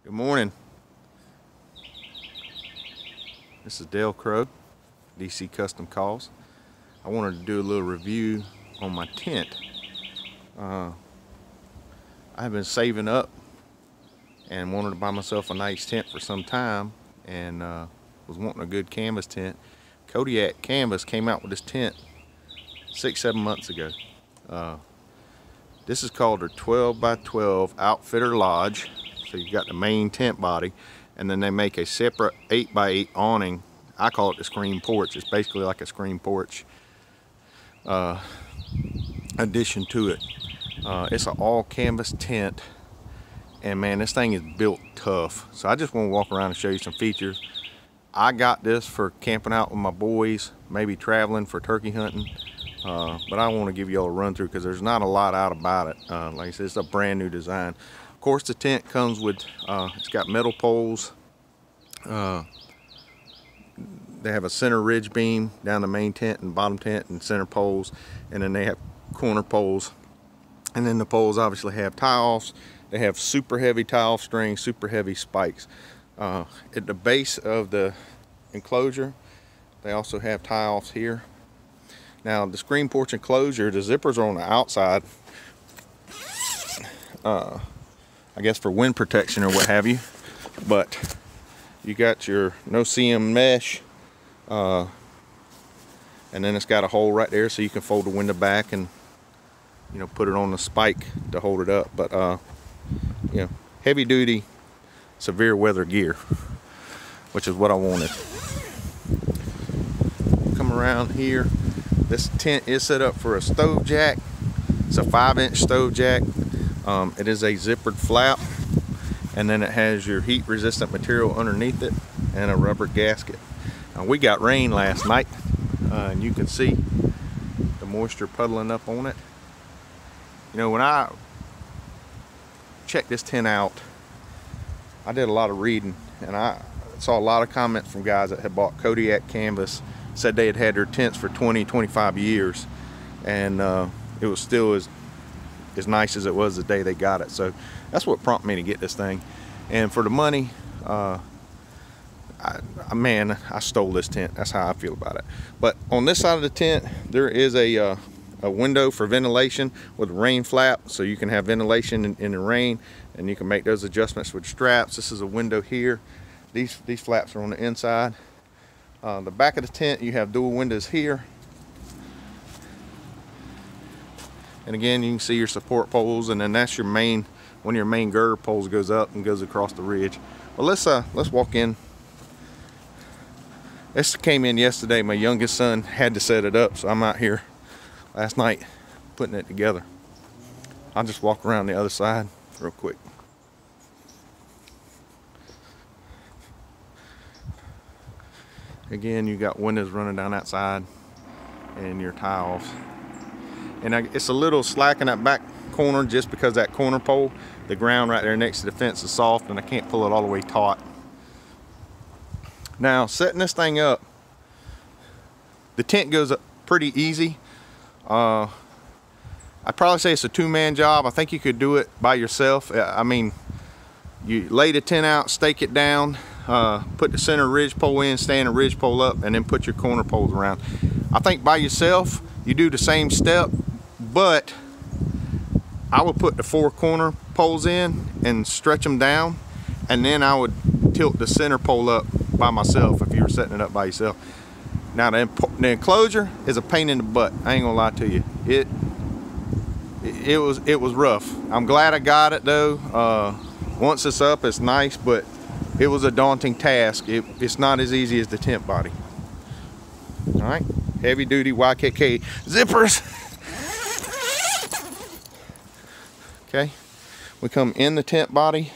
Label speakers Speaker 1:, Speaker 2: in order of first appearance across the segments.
Speaker 1: Good morning. This is Dale Crow, DC Custom Calls. I wanted to do a little review on my tent. I've been saving up and wanted to buy myself a nice tent for some time, and was wanting a good canvas tent. Kodiak Canvas came out with this tent 6-7 months ago. This is called their 12 by 12 Outfitter Lodge. So you've got the main tent body, and then they make a separate 8 by 8 awning. I call it the screen porch. It's basically like a screen porch addition to it. It's an all canvas tent, and man, this thing is built tough. So I just want to walk around and show you some features. I got this for camping out with my boys, maybe traveling for turkey hunting, but I want to give you all a run through because there's not a lot out about it. Like I said, it's a brand new design. Of course, the tent comes with, it's got metal poles. They have a center ridge beam down the main tent and bottom tent and center poles, and then they have corner poles. And then the poles obviously have tie-offs. They have super heavy tie-off strings, super heavy spikes. At the base of the enclosure, they also have tie-offs here. Now, the screen porch enclosure, the zippers are on the outside. I guess for wind protection or what have you, but you got your no-seam mesh, and then it's got a hole right there so you can fold the window back and, you know, put it on the spike to hold it up. But you know, heavy duty severe weather gear, which is what I wanted. Come around here, this tent is set up for a stove jack. It's a 5-inch stove jack. It is a zippered flap, and then it has your heat resistant material underneath it and a rubber gasket. We got rain last night, and you can see the moisture puddling up on it. You know, when I checked this tent out, I did a lot of reading, and I saw a lot of comments from guys that had bought Kodiak Canvas, said they had had their tents for 20-25 years, and it was still as nice as it was the day they got it. So that's what prompted me to get this thing. And for the money, man, I stole this tent. That's how I feel about it. But on this side of the tent, there is a window for ventilation with a rain flap, so you can have ventilation in the rain, and you can make those adjustments with straps. This is a window here. These flaps are on the inside. The back of the tent, you have dual windows here. And again, you can see your support poles, and then that's your main, one of your main girder poles goes up and goes across the ridge. Well, let's walk in. This came in yesterday. My youngest son had to set it up, so I'm out here last night putting it together. I'll just walk around the other side real quick. Again, you got windows running down that side and your tie-offs. And it's a little slack in that back corner just because that corner pole, the ground right there next to the fence is soft, and I can't pull it all the way taut. Now, setting this thing up, the tent goes up pretty easy. I'd probably say it's a two-man job. I think you could do it by yourself. I mean, you lay the tent out, stake it down, put the center ridge pole in, stand the ridge pole up, and then put your corner poles around. I think by yourself, you do the same step, but I would put the 4 corner poles in and stretch them down, and then I would tilt the center pole up by myself if you were setting it up by yourself. Now the enclosure is a pain in the butt. I ain't gonna lie to you. It was rough. I'm glad I got it though. Once it's up, it's nice, but it was a daunting task. It's not as easy as the tent body. All right, heavy duty YKK zippers. Okay, we come in the tent body.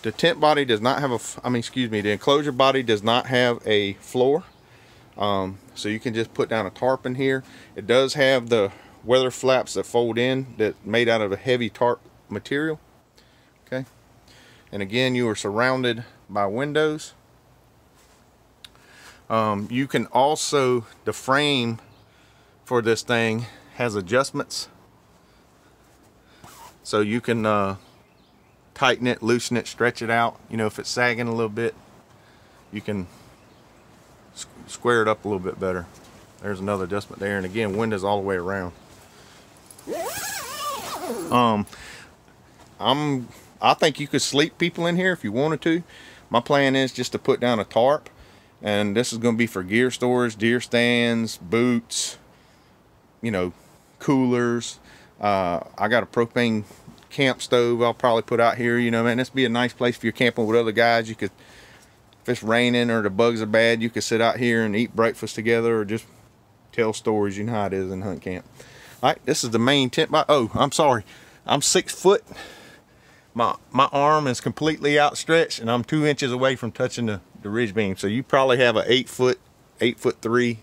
Speaker 1: The tent body does not have the enclosure body does not have a floor. So you can just put down a tarp in here. It does have the weather flaps that fold in, that made out of a heavy tarp material. Okay, and again, you are surrounded by windows. You can also, the frame for this thing has adjustments, so you can tighten it, loosen it, stretch it out. You know, if it's sagging a little bit, you can square it up a little bit better. There's another adjustment there, and again, windows all the way around. I think you could sleep people in here if you wanted to. My plan is just to put down a tarp, and this is going to be for gear storage, deer stands, boots, you know, coolers. I got a propane camp stove I'll probably put out here. You know, man, this would be a nice place if you're camping with other guys. You could, if it's raining or the bugs are bad, you could sit out here and eat breakfast together, or just tell stories. You know how it is in hunt camp. All right, this is the main tent. Oh, I'm sorry, I'm 6 foot. My arm is completely outstretched, and I'm 2 inches away from touching the ridge beam. So you probably have a 8 foot, 8'3",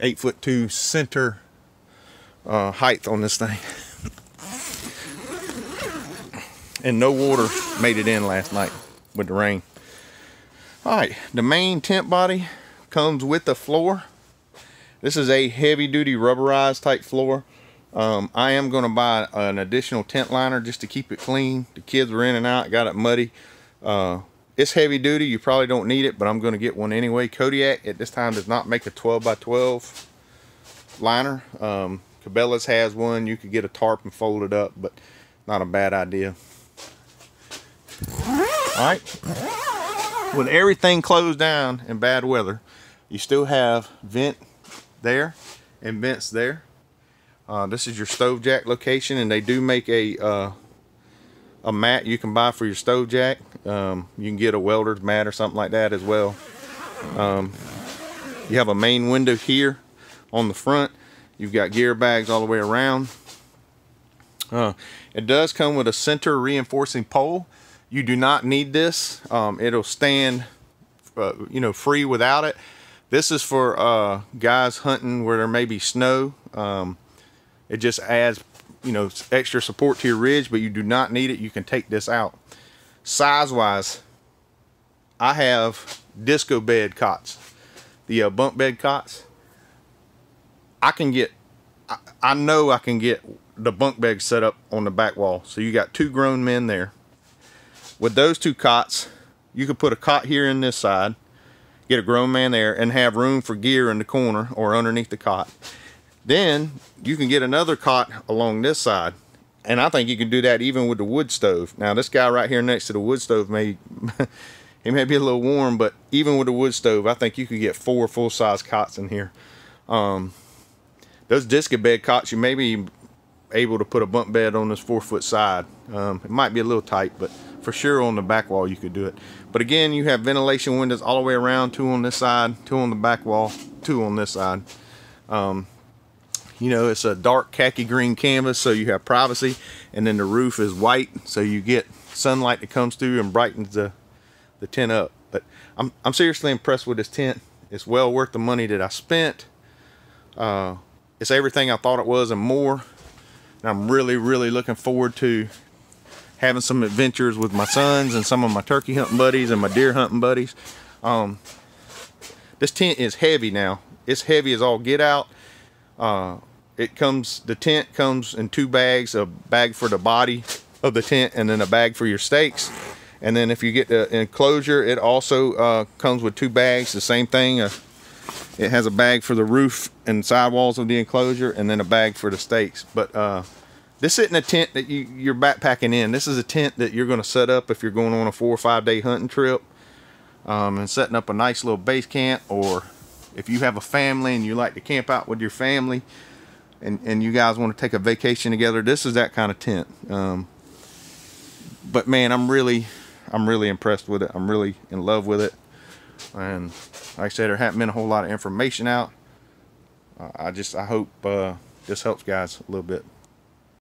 Speaker 1: 8'2" center height on this thing. And no water made it in last night with the rain. All right, the main tent body comes with the floor. This is a heavy duty rubberized type floor. I am going to buy an additional tent liner just to keep it clean. The kids were in and out, got it muddy. It's heavy duty, you probably don't need it, but I'm going to get one anyway. Kodiak at this time does not make a 12x12 liner. Cabela's has one. You could get a tarp and fold it up, but not a bad idea. Alright, with everything closed down in bad weather, you still have vent there and vents there. This is your stove jack location, and they do make a mat you can buy for your stove jack. You can get a welder's mat or something like that as well. You have a main window here on the front. You've got gear bags all the way around. It does come with a center reinforcing pole. You do not need this. It'll stand you know, free without it. This is for guys hunting where there may be snow. It just adds, you know, extra support to your ridge, but you do not need it. You can take this out. Size wise, I have disco bed cots, the bunk bed cots. I know I can get the bunk bed set up on the back wall. So you got 2 grown men there. With those 2 cots, you could put a cot here in this side, get a grown man there, and have room for gear in the corner or underneath the cot. Then you can get another cot along this side, and I think you can do that even with the wood stove. Now this guy right here next to the wood stove may he may be a little warm, but even with the wood stove, I think you could get 4 full-size cots in here. Those disco bed cots, you may be able to put a bunk bed on this 4-foot side. It might be a little tight, but for sure on the back wall you could do it. But again, you have ventilation windows all the way around, 2 on this side, 2 on the back wall, 2 on this side. You know, it's a dark khaki green canvas, so you have privacy, and then the roof is white, so you get sunlight that comes through and brightens the tent up. But I'm seriously impressed with this tent. It's well worth the money that I spent. It's everything I thought it was and more. And I'm really looking forward to having some adventures with my sons and some of my turkey hunting buddies and my deer hunting buddies. This tent is heavy now. It's heavy as all get out. The tent comes in 2 bags, a bag for the body of the tent and then a bag for your stakes. And then if you get the enclosure, it also comes with 2 bags, the same thing. It has a bag for the roof and sidewalls of the enclosure, and then a bag for the stakes. But this isn't a tent that you're backpacking in. This is a tent that you're going to set up if you're going on a 4 or 5 day hunting trip, and setting up a nice little base camp, or if you have a family and you like to camp out with your family and you guys want to take a vacation together. This is that kind of tent. But man, I'm really impressed with it. I'm really in love with it. And like I said, there hasn't been a whole lot of information out. I hope this helps guys a little bit.